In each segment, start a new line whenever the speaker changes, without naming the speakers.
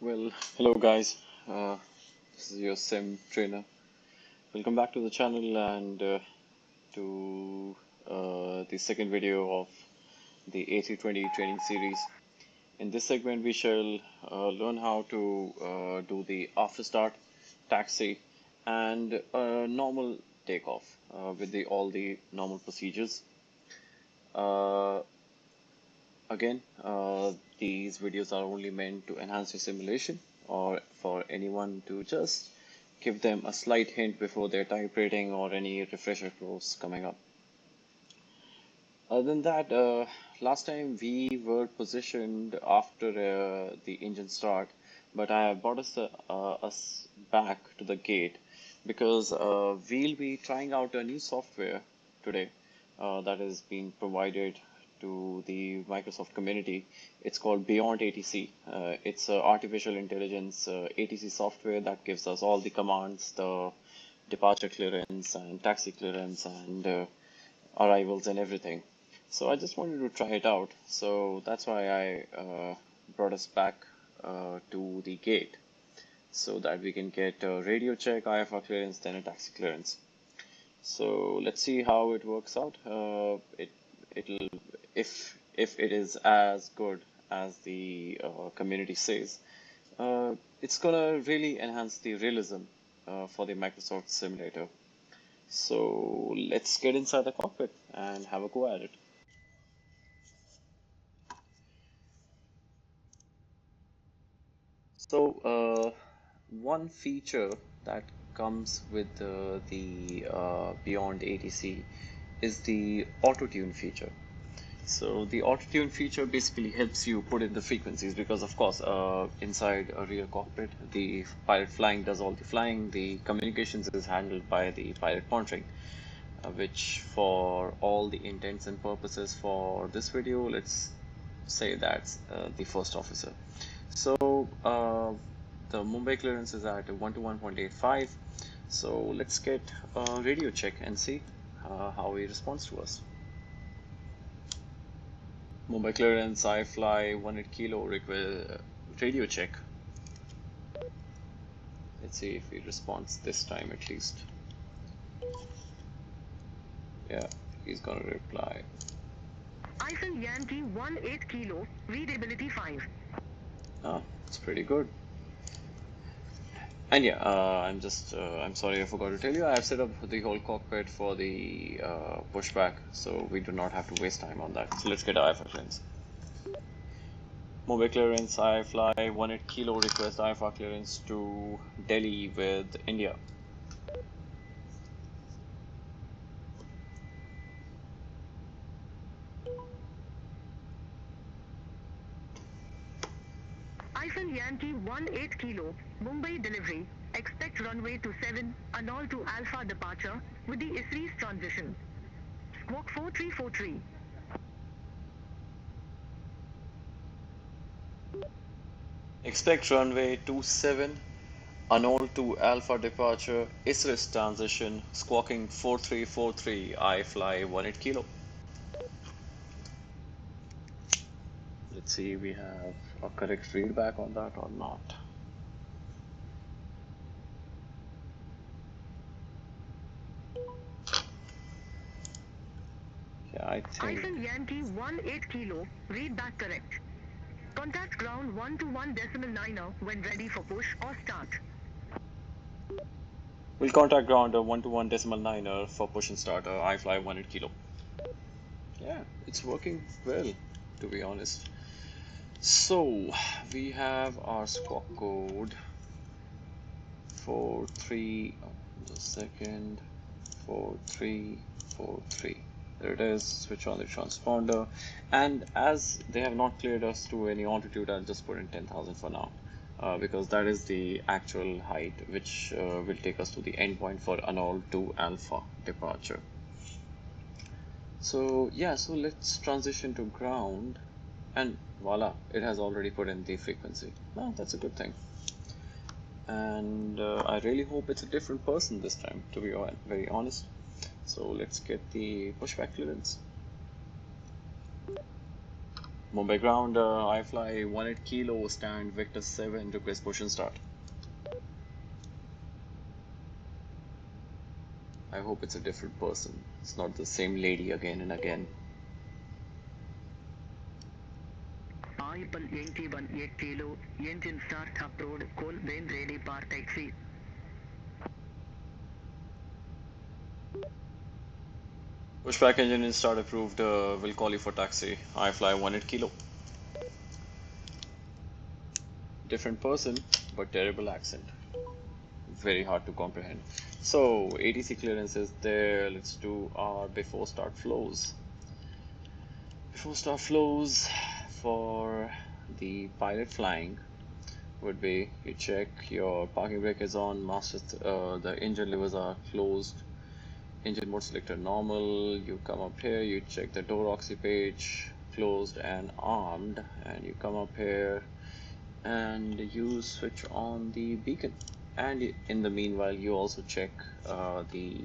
Well, hello guys. This is your sim trainer. Welcome back to the channel and to the second video of the A320 training series. In this segment, we shall learn how to do the after start, taxi, and normal takeoff with all the normal procedures. Again, these videos are only meant to enhance your simulation or for anyone to just give them a slight hint before their type rating or any refresher course coming up. Other than that, last time we were positioned after the engine start, but I have brought us back to the gate because we'll be trying out a new software today that is being provided to the Microsoft community. It's called Beyond ATC. It's artificial intelligence ATC software that gives us all the commands, the departure clearance and taxi clearance and arrivals and everything. So I just wanted to try it out. So that's why I brought us back to the gate so that we can get a radio check, IFR clearance, then a taxi clearance. So let's see how it works out. It'll if it is as good as the community says, it's gonna really enhance the realism for the Microsoft simulator. So let's get inside the cockpit and have a go at it. So one feature that comes with the Beyond ATC is the auto tune feature. So the auto tune feature basically helps you put in the frequencies because, of course, inside a rear cockpit, the pilot flying does all the flying. The communications is handled by the pilot monitoring, which for all the intents and purposes for this video, let's say that's the first officer. So the Mumbai clearance is at 121.85. So let's get a radio check and see how he responds to us. Mumbai clearance, I fly 100 kilo, request radio check. Let's see if he responds this time at least. Yeah, he's gonna reply.
Eiffel Yankee 18 kilo, readability 5.
Oh, it's pretty good. And yeah, I'm sorry I forgot to tell you, I have set up the whole cockpit for the pushback, so we do not have to waste time on that. So let's get our IFR clearance. Mumbai clearance, I fly 100 kilo, request IFR clearance to Delhi with India.
Eiffel Yankee 18 kilo, Mumbai delivery. Expect runway 27, Anol to Alpha departure, with the ISRI's transition. Squawk 4343.
Expect runway 27, Anol to Alpha departure, ISRIS transition, squawking 4343, I fly 100 kilo. Let's see if we have a correct feedback on that or not. Yeah, I think.
Eiffel Yankee 18 kilo, read back correct. Contact ground 121.9er when ready for push or start.
We'll contact ground 121.9er for push and start. I fly 100 kilo. Yeah, it's working well, to be honest. So we have our squawk code 43. Just a second. 4343. There it is. Switch on the transponder, and as they have not cleared us to any altitude, I'll just put in 10,000 for now. Because that is the actual height which will take us to the endpoint for Anol to Alpha departure. So yeah, so let's transition to ground, and voila, it has already put in the frequency. Well, that's a good thing. And I really hope it's a different person this time, to be very honest. So let's get the pushback clearance. Mumbai ground, I fly 18 kilo, stand Victor 7, request push and start. I hope it's a different person. It's not the same lady again and again.
Aipal 8 kilo, engine start approach, coal when ready for taxi.
Pushback engine is start approved, will call you for taxi. I fly 18 kilo. Different person, but terrible accent. Very hard to comprehend. So, ATC clearance is there. Let's do our before start flows. Before start flows for the pilot flying would be you check your parking brake is on, the engine levers are closed, engine mode selector normal, you come up here, you check the door oxy page, closed and armed, and you come up here and you switch on the beacon. And in the meanwhile, you also check the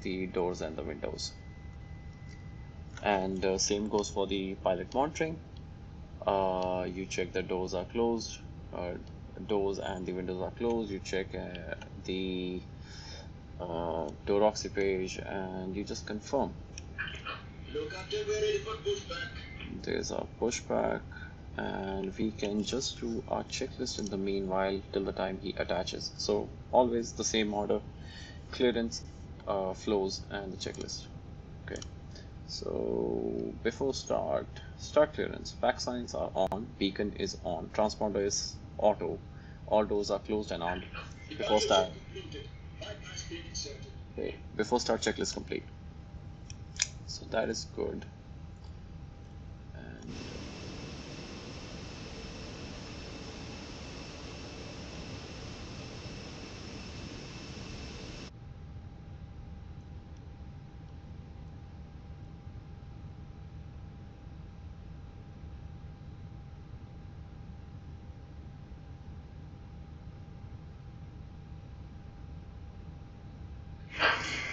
the doors and the windows. And same goes for the pilot monitoring. You check the doors are closed, doors and the windows are closed. You check the door oxy page, and you just confirm.
Look, Captain, we're ready for pushback.
There's our pushback, and we can just do our checklist in the meanwhile till the time he attaches. So always the same order: clearance, flows, and the checklist. Okay. So before start clearance, back signs are on, beacon is on, transponder is auto, all doors are closed and armed. Before start, okay, before start checklist complete. So that is good. And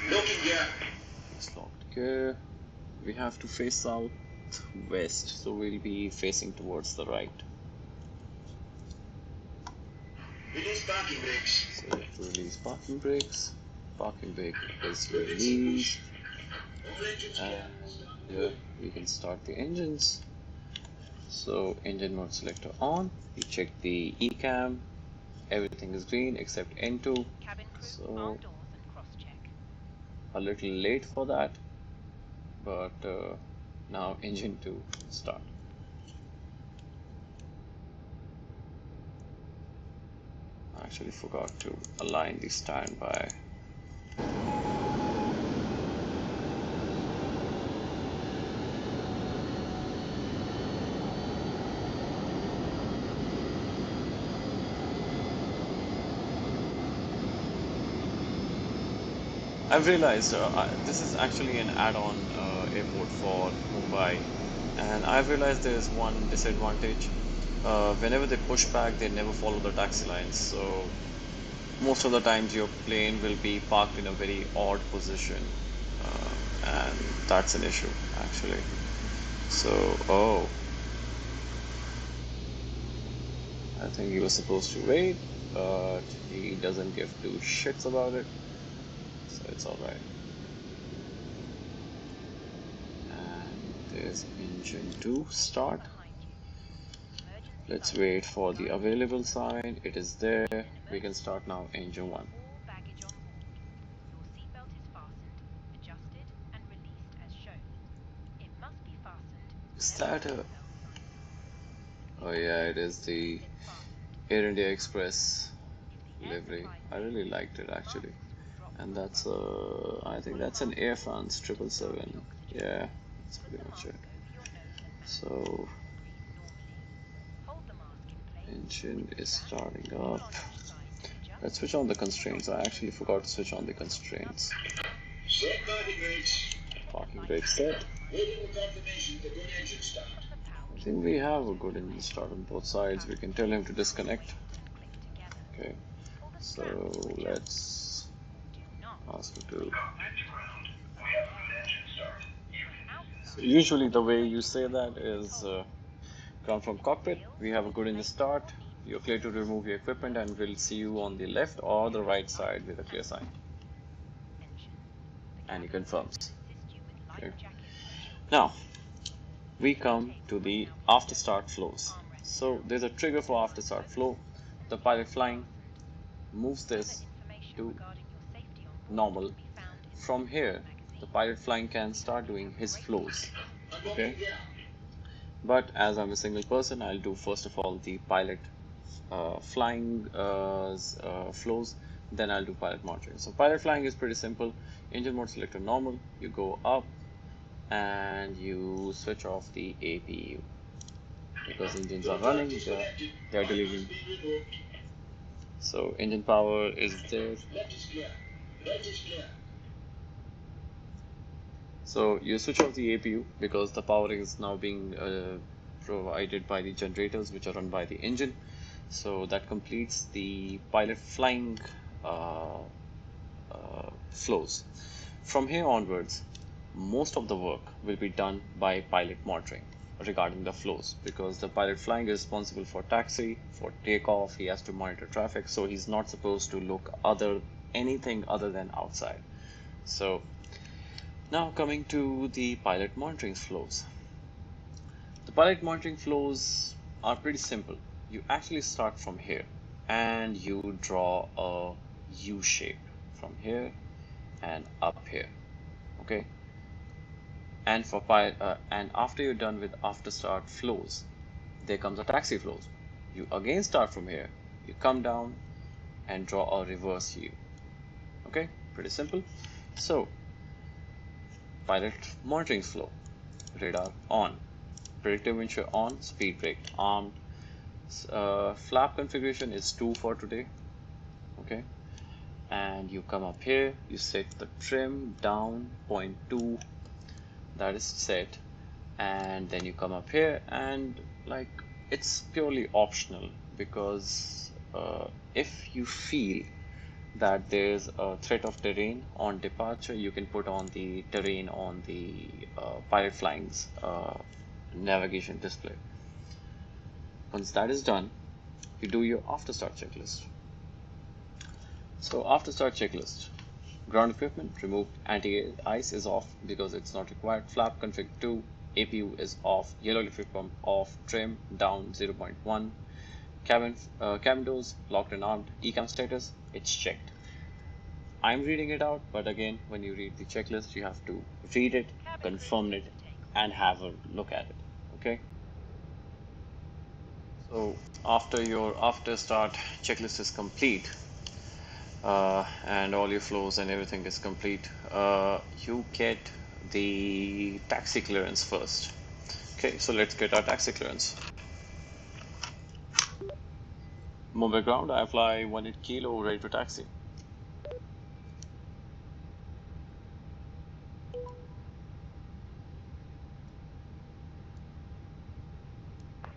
Looking gear.
it's locked gear. We have to face southwest, so we'll be facing towards the right.
Release parking brakes.
So we have to release parking brakes. Parking brake is released. And we can start the engines. So engine mode selector on. You check the ECAM. Everything is green except N2. So a little late for that, but now engine 2 start. I actually forgot to align the standby. I've realized this is actually an add-on airport for Mumbai, and I've realized there's one disadvantage. Whenever they push back, they never follow the taxi lines, so most of the times your plane will be parked in a very odd position, and that's an issue actually. So, oh, I think he was supposed to wait, but he doesn't give two shits about it, so it's alright. And there's engine 2 start. Let's wait for the available sign. It is there. We can start now engine 1. Is that a... Oh yeah, it is the Air India Express livery. I really liked it actually. And that's I think that's an Air France 777. Yeah, that's pretty much it. So engine is starting up. Let's switch on the constraints. I actually forgot to switch on the constraints.
Set parking brakes.
Parking brake set.
Waiting for confirmation for good engine start.
I think we have a good engine start on both sides. We can tell him to disconnect. Okay, so let's ask him to So usually the way you say that is ground from cockpit. We have a good engine start. You're clear to remove your equipment, and we'll see you on the left or the right side with a clear sign. And he confirms. Okay. Now we come to the after start flows. So there's a trigger for after start flow. The pilot flying moves this to normal. From here, the pilot flying can start doing his flows. Okay. But as I'm a single person, I'll do first of all the pilot flying flows, then I'll do pilot monitoring. So pilot flying is pretty simple. Engine mode selector normal, you go up and you switch off the APU because engines are running, they're delivering. So engine power is there. So you switch off the APU because the power is now being provided by the generators which are run by the engine. So that completes the pilot flying flows. From here onwards, most of the work will be done by pilot monitoring regarding the flows because the pilot flying is responsible for taxi, for takeoff, he has to monitor traffic, so he's not supposed to look anything other than outside. So now coming to the pilot monitoring flows. The pilot monitoring flows are pretty simple. You actually start from here and you draw a U shape from here and up here. Okay. And and after you're done with after start flows, there comes a taxi flows. You again start from here. You come down and draw a reverse U. Okay, pretty simple. So pilot monitoring flow, radar on, predictive wind shear on, speed brake armed. Flap configuration is 2 for today. Okay, and you come up here, you set the trim down 0.2, that is set, and then you come up here and like it's purely optional because if you feel that there's a threat of terrain on departure, you can put on the terrain on the pilot flying's navigation display. Once that is done, you do your after start checklist. So after start checklist, ground equipment removed, anti-ice is off because it's not required, flap config 2, APU is off, yellow electric pump off, trim down 0.1, cabin doors locked and armed, ECAM status, it's checked. I'm reading it out, but again, when you read the checklist, you have to read it, confirm it, and have a look at it. Okay. So after your after start checklist is complete, and all your flows and everything is complete, you get the taxi clearance first. Okay, so let's get our taxi clearance. Mumbai ground, I fly 18 kilo, ready to taxi.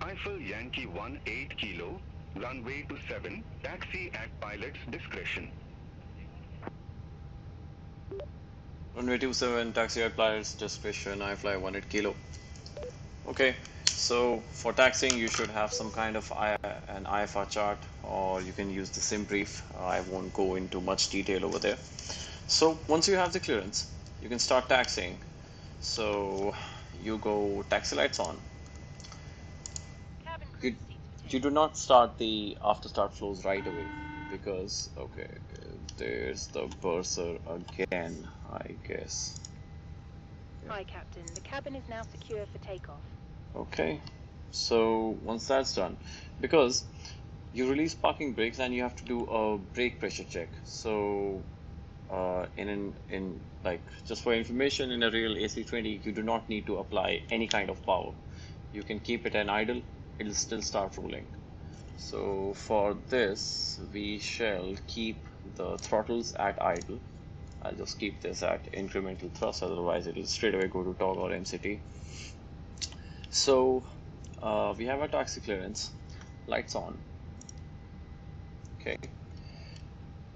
Eiffel Yankee 18 kilo, runway to 7, taxi at pilot's discretion.
Runway 27, taxi at pilot's discretion, I fly 18 kilo. Okay, so for taxiing you should have some kind of an IFR chart, or you can use the Simbrief. I won't go into much detail over there. So once you have the clearance, you can start taxiing. So you go taxi lights on. You do not start the after start flows right away because okay, there's the bursar again, I guess.
Hi, Captain. The cabin is now secure for takeoff.
Okay, so once that's done, because you release parking brakes and you have to do a brake pressure check. So in like just for information, in a real A320 you do not need to apply any kind of power. You can keep it an idle, it'll still start rolling. So for this we shall keep the throttles at idle. I'll just keep this at incremental thrust, otherwise it'll straight away go to tog or MCT. So we have our taxi clearance, lights on. Okay,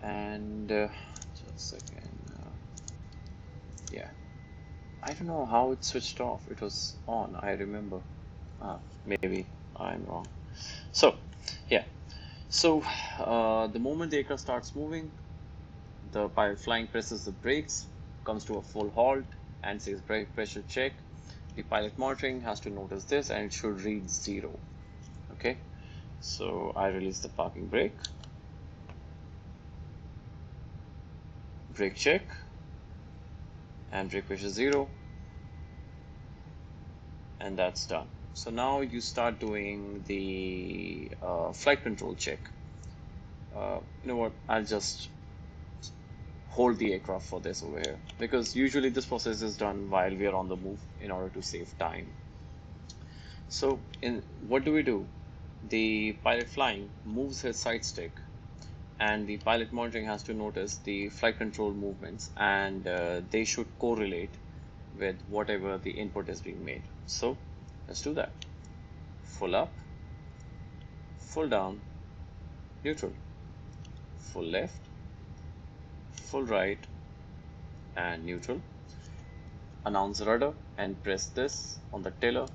and just a second. Yeah, I don't know how it switched off. It was on, I remember. Maybe I'm wrong. So, yeah. So, the moment the aircraft starts moving, the pilot flying presses the brakes, comes to a full halt, and says brake pressure check. The pilot monitoring has to notice this, and it should read 0. Okay, so I release the parking brake, brake check, and brake pressure 0, and that's done. So now you start doing the flight control check. You know what, I'll just hold the aircraft for this over here, because usually this process is done while we are on the move in order to save time. So what do? The pilot flying moves his side stick, and the pilot monitoring has to notice the flight control movements, and they should correlate with whatever the input is being made. So let's do that. Full up, full down, neutral, full left, full right, and neutral. Announce rudder and press this on the tiller,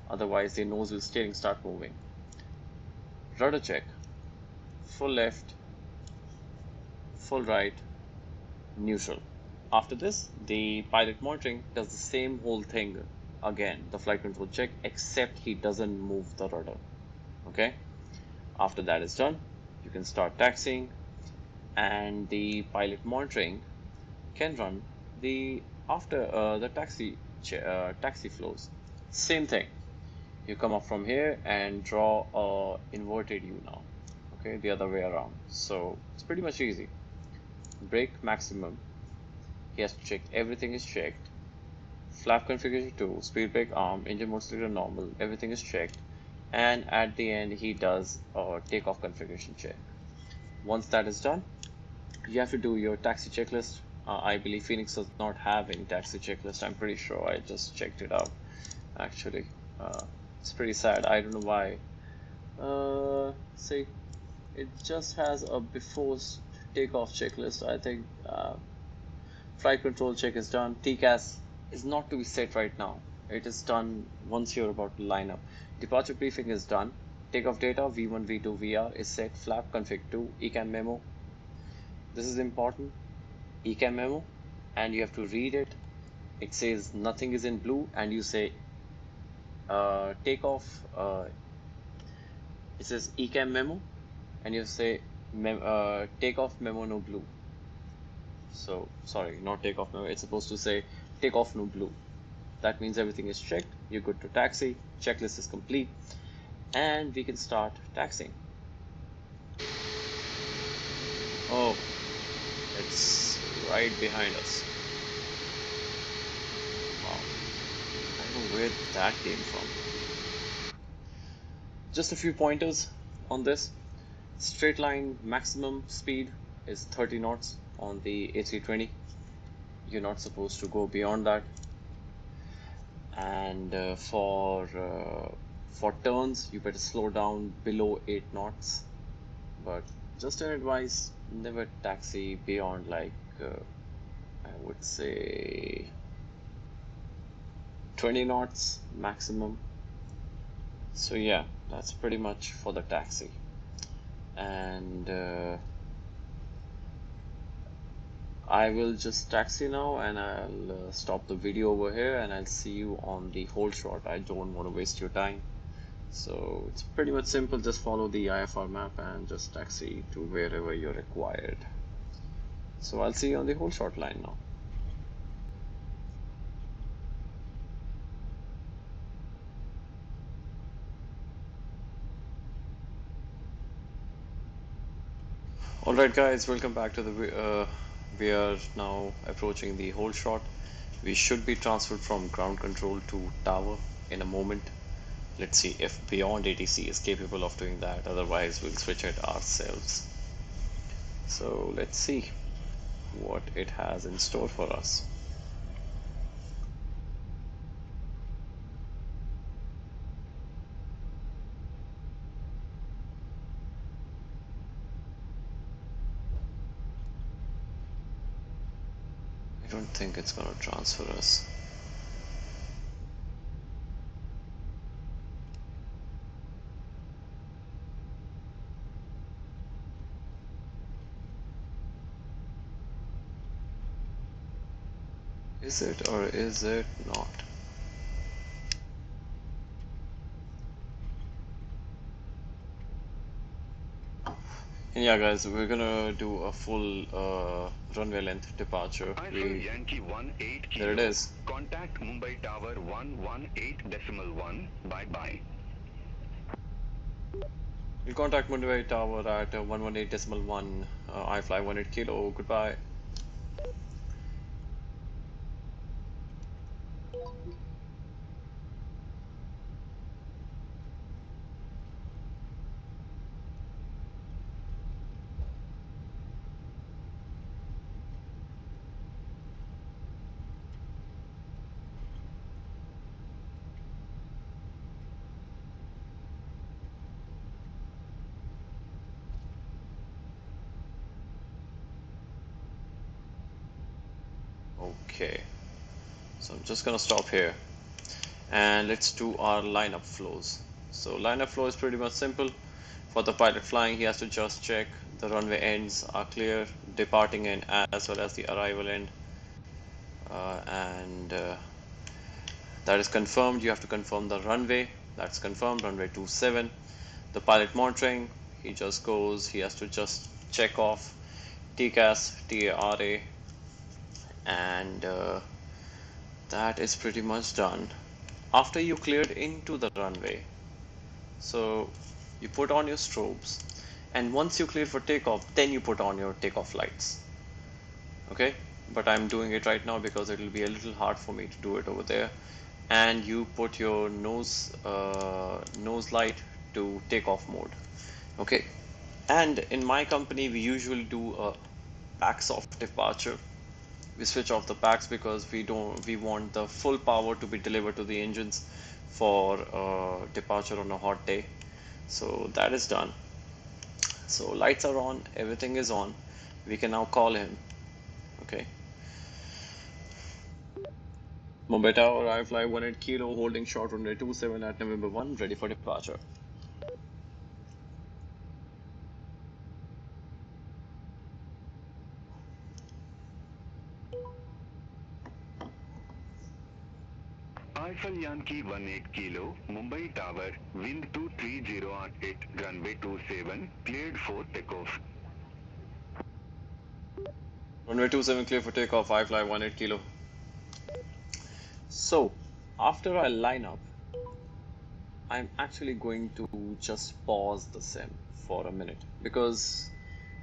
otherwise the nose will steering start moving. Rudder check, full left, full right, neutral. After this, the pilot monitoring does the same whole thing again, the flight control check, except he doesn't move the rudder. Okay, after that is done, you can start taxiing, and the pilot monitoring can run the taxi flows. Same thing. You come up from here and draw a inverted U now. Okay, the other way around. So it's pretty much easy. Brake maximum. He has to check everything is checked. Flap configuration 2, speed brake arm, engine mode selector normal, everything is checked. And at the end, he does a takeoff configuration check. Once that is done, you have to do your taxi checklist. I believe Fenix does not have any taxi checklist. I'm pretty sure. I just checked it out. Actually, it's pretty sad. I don't know why. See, it just has a before takeoff checklist. I think flight control check is done. TCAS is not to be set right now. It is done once you're about to line up. Departure briefing is done. Takeoff data V1, V2, VR is set. Flap config 2, ECAM memo. This is important. ECAM memo, and you have to read it. It says nothing is in blue, and you say takeoff. It says ECAM memo, and you say takeoff memo no blue. So sorry, not takeoff memo. It's supposed to say takeoff no blue. That means everything is checked. You're good to taxi. Checklist is complete, and we can start taxiing. Oh, it's right behind us. Wow, I don't know where that came from. Just a few pointers on this. Straight line maximum speed is 30 knots on the A320. You're not supposed to go beyond that. And for turns, you better slow down below 8 knots. But just an advice, never taxi beyond like I would say 20 knots maximum. So yeah, that's pretty much for the taxi. And I will just taxi now, and I'll stop the video over here, and I'll see you on the hold shot. I don't want to waste your time. So it's pretty much simple. Just follow the IFR map and just taxi to wherever you're required. So I'll see you on the hold shot line now. Alright guys, welcome back to the we are now approaching the hold shot. We should be transferred from ground control to tower in a moment. Let's see if Beyond ATC is capable of doing that, otherwise we'll switch it ourselves. So let's see what it has in store for us. I don't think it's gonna transfer us. Is it or is it not? And yeah, guys, we're gonna do a full runway length departure.
Yankee 18 kilo.
There it is.
Contact Mumbai Tower 118.1. Bye-bye.
We'll contact Mumbai Tower at 118.1. I fly 18 kilo. Goodbye. Okay, so I'm just gonna stop here and let's do our lineup flows. So lineup flow is pretty much simple. For the pilot flying, he has to just check the runway ends are clear, departing end as well as the arrival end, and that is confirmed. You have to confirm the runway. That's confirmed, runway 27. The pilot monitoring, he just goes, he has to just check off TCAS, TARA, and that is pretty much done. After you cleared into the runway, so you put on your strobes, and once you clear for takeoff, then you put on your takeoff lights. Okay, but I'm doing it right now because it will be a little hard for me to do it over there. And you put your nose light to takeoff mode. Okay, and in my company we usually do a packs off departure. We switch off the packs because we want the full power to be delivered to the engines for departure on a hot day. So that is done. So lights are on, everything is on. We can now call him. Okay. Mumbai Tower, I fly 18 kilo, holding short runway 27 at November 1, ready for departure.
Alpha Yankee 18 kilo, Mumbai Tower, wind 230 at 8, runway 27, cleared for takeoff.
Runway 27 clear for takeoff, I fly 18 kilo. So, after I line up, I'm actually going to just pause the sim for a minute because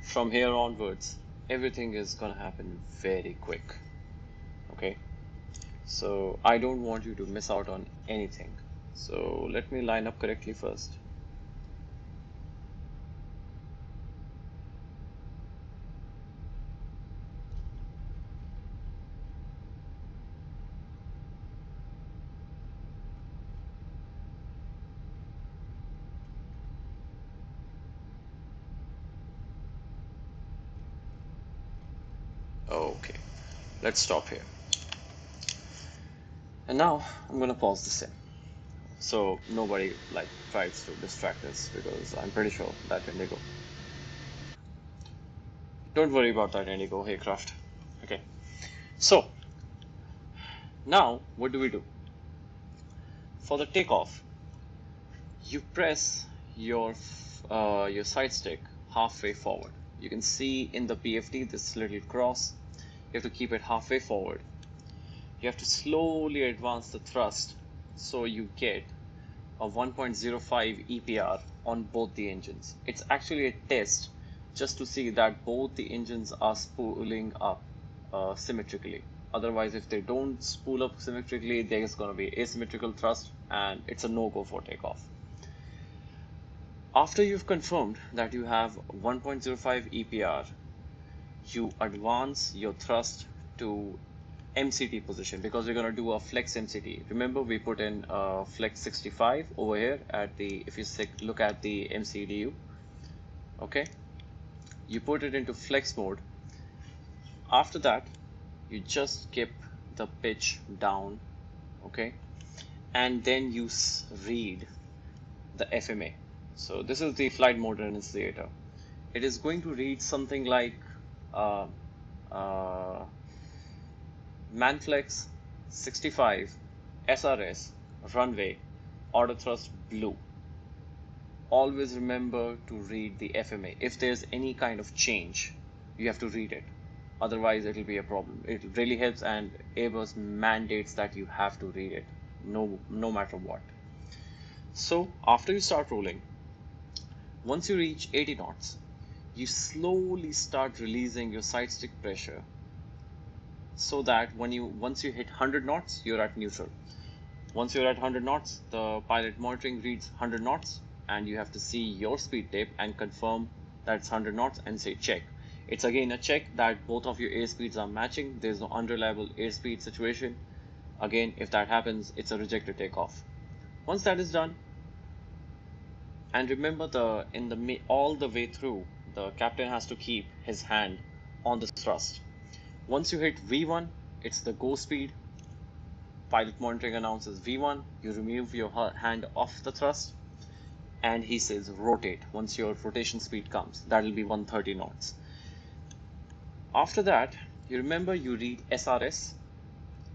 from here onwards, everything is gonna happen very quick. Okay, so I don't want you to miss out on anything. So let me line up correctly first. Okay, let's stop here. And now I'm gonna pause the sim. So nobody like tries to distract us because I'm pretty sure that Indigo. Don't worry about that Indigo, hey Craft. Okay. So now what do we do? For the takeoff, you press your side stick halfway forward. You can see in the PFD this little cross. You have to keep it halfway forward. You have to slowly advance the thrust so you get a 1.05 EPR on both the engines. It's actually a test just to see that both the engines are spooling up symmetrically. Otherwise, if they don't spool up symmetrically, there's going to be asymmetrical thrust and it's a no-go for takeoff. After you've confirmed that you have 1.05 EPR, you advance your thrust to MCT position because we're going to do a flex MCT. Remember, we put in flex 65 over here at the, if you look at the MCDU, okay, you put it into flex mode. After that, you just keep the pitch down, okay, and then you read the FMA. So this is the flight mode annunciator. It is going to read something like uh, Manflex 65 SRS runway order thrust blue. Always remember to read the FMA. If there's any kind of change, you have to read it. Otherwise, it'll be a problem. It really helps, and Airbus mandates that you have to read it, no matter what. So after you start rolling, once you reach 80 knots, you slowly start releasing your side stick pressure, so that once you hit 100 knots, you're at neutral. Once you're at 100 knots, the pilot monitoring reads 100 knots, and you have to see your speed tape and confirm that it's 100 knots and say check. It's again a check that both of your airspeeds are matching. There's no unreliable airspeed situation. Again, if that happens, it's a rejected takeoff. Once that is done, and remember all the way through, the captain has to keep his hand on the thrust. Once you hit V1, it's the go speed. Pilot monitoring announces V1, you remove your hand off the thrust, and he says rotate. Once your rotation speed comes, that will be 130 knots. After that, you remember you read SRS.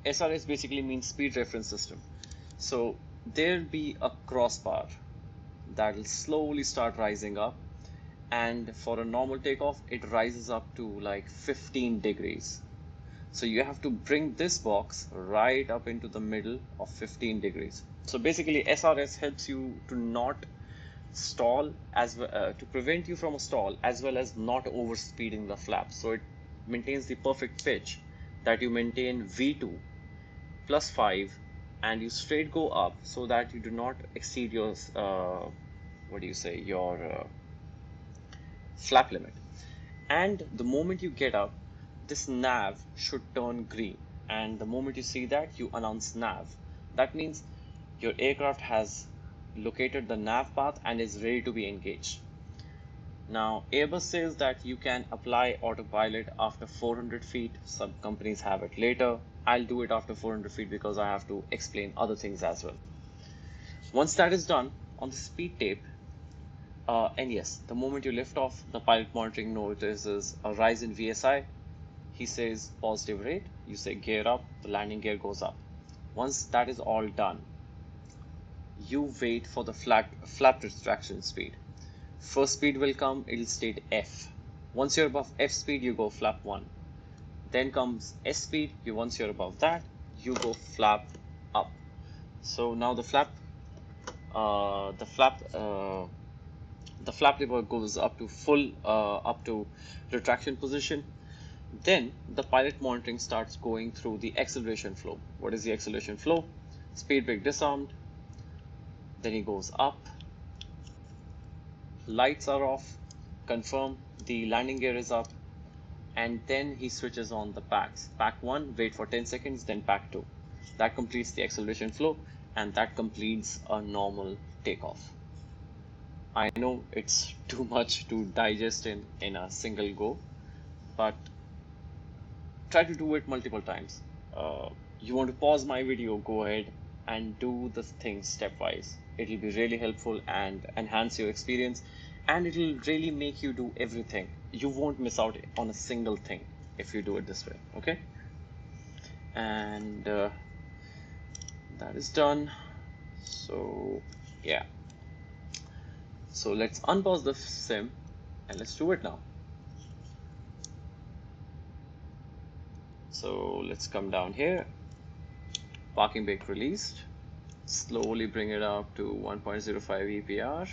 SRS basically means speed reference system. So there'll be a crossbar that will slowly start rising up, and for a normal takeoff, it rises up to like 15 degrees. So you have to bring this box right up into the middle of 15 degrees. So basically SRS helps you to not stall, to prevent you from a stall, as well as not overspeeding the flap. So it maintains the perfect pitch that you maintain V2 plus 5, and you straight go up so that you do not exceed your flap limit. And the moment you get up, this nav should turn green, and the moment you see that, you announce nav. That means your aircraft has located the nav path and is ready to be engaged. Now Airbus says that you can apply autopilot after 400 feet. Some companies have it later. I'll do it after 400 feet because I have to explain other things as well. Once that is done, on the speed tape, and yes, the moment you lift off, the pilot monitoring notices a rise in VSI. He says positive rate, you say gear up, the landing gear goes up. Once that is all done, you wait for the flap retraction speed. First speed will come, it'll state F. Once you're above F speed, you go flap 1. Then comes S speed, once you're above that, you go flap up. So now the flap lever goes up to retraction position. Then the pilot monitoring starts going through the acceleration flow. What is the acceleration flow? Speed brake disarmed. Then he goes up. Lights are off. Confirm the landing gear is up. And then he switches on the packs. Pack 1, wait for 10 seconds, then pack 2. That completes the acceleration flow, and that completes a normal takeoff. I know it's too much to digest in a single go, but try to do it multiple times. You want to pause my video, go ahead and do the things stepwise. It will be really helpful and enhance your experience, and it will really make you do everything. You won't miss out on a single thing if you do it this way, okay? And that is done. So yeah, so let's unpause the sim and let's do it now. So let's come down here, parking brake released, slowly bring it up to 1.05 EPR,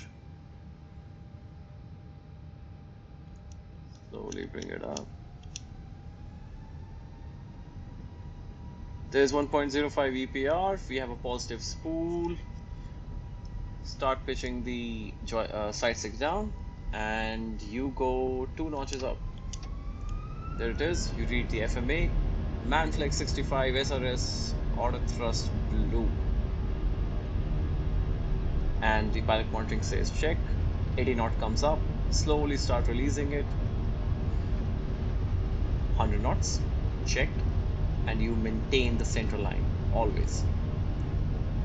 slowly bring it up. There's 1.05 EPR, we have a positive spool. Start pitching the side stick down, and you go 2 notches up. There it is, you read the FMA, Manflex 65 SRS order thrust blue. And the pilot monitoring says check, 80 knot comes up, slowly start releasing it, 100 knots, check, and you maintain the center line, always.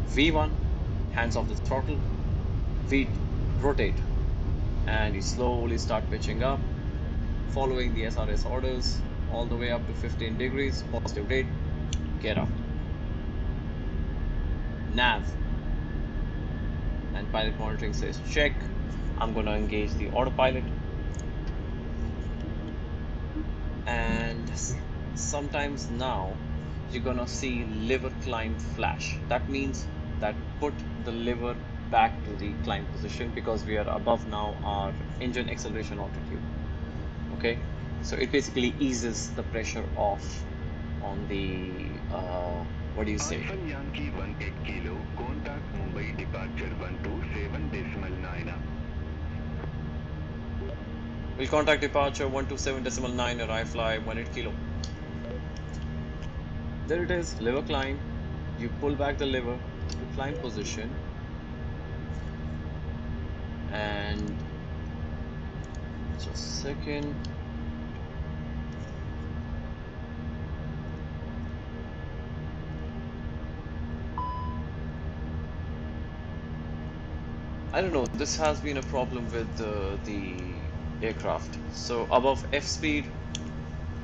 V1, hands off the throttle, V, rotate, and you slowly start pitching up, following the SRS orders, all the way up to 15 degrees, positive rate, get up. Nav and pilot monitoring says check. I'm gonna engage the autopilot, and sometimes now you're gonna see lever climb flash. That means that put the lever back to the climb position because we are above now our engine acceleration altitude. Okay, so it basically eases the pressure off on the what do you say?
Alpha Yankee 18 Kilo, contact Mumbai departure 127.9.
We'll contact departure 127.9, arrive fly 18 kilo. There it is, lever climb. You pull back the lever to climb position, and just a second. I don't know, this has been a problem with the aircraft. So above F speed,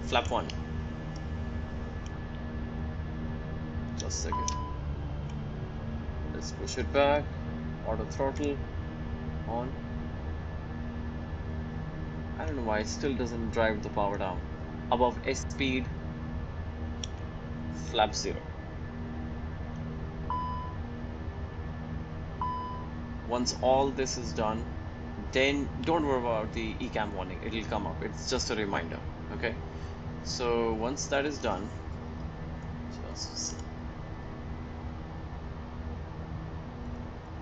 flap 1. Just a second. Let's push it back. Auto throttle on. I don't know why it still doesn't drive the power down. Above S speed, flap 0. Once all this is done, then don't worry about the ECAM warning. It'll come up. It's just a reminder. Okay. So once that is done, just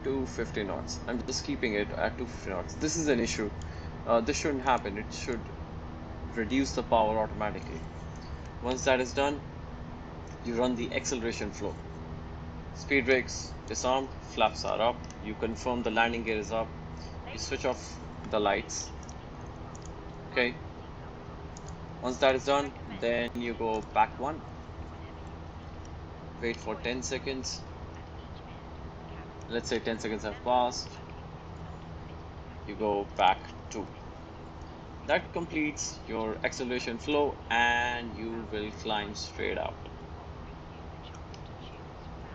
250 knots. I'm just keeping it at 250 knots. This is an issue. This shouldn't happen. It should reduce the power automatically. Once that is done, you run the acceleration flow. Speed brakes disarmed, flaps are up. You confirm the landing gear is up. You switch off the lights. Okay. Once that is done, then you go back 1. Wait for 10 seconds. Let's say 10 seconds have passed. You go back 2. That completes your acceleration flow, and you will climb straight out.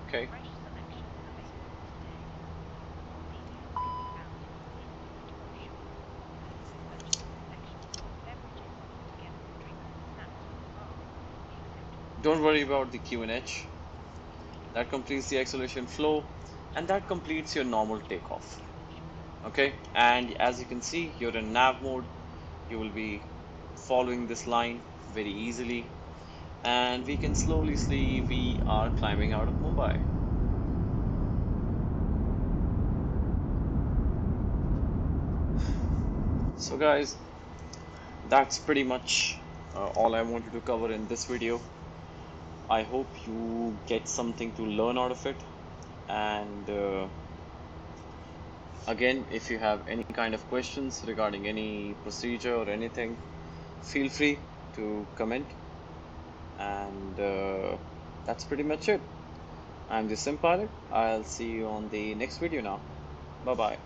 Okay. Don't worry about the QNH. That completes the acceleration flow, and that completes your normal takeoff. Okay, and as you can see, you're in nav mode. You will be following this line very easily, and we can slowly see we are climbing out of Mumbai. So guys, that's pretty much all I wanted to cover in this video. I hope you get something to learn out of it, and again, if you have any kind of questions regarding any procedure or anything, feel free to comment, and that's pretty much it. I'm the Sim Pilot. I'll see you on the next video now. Bye bye.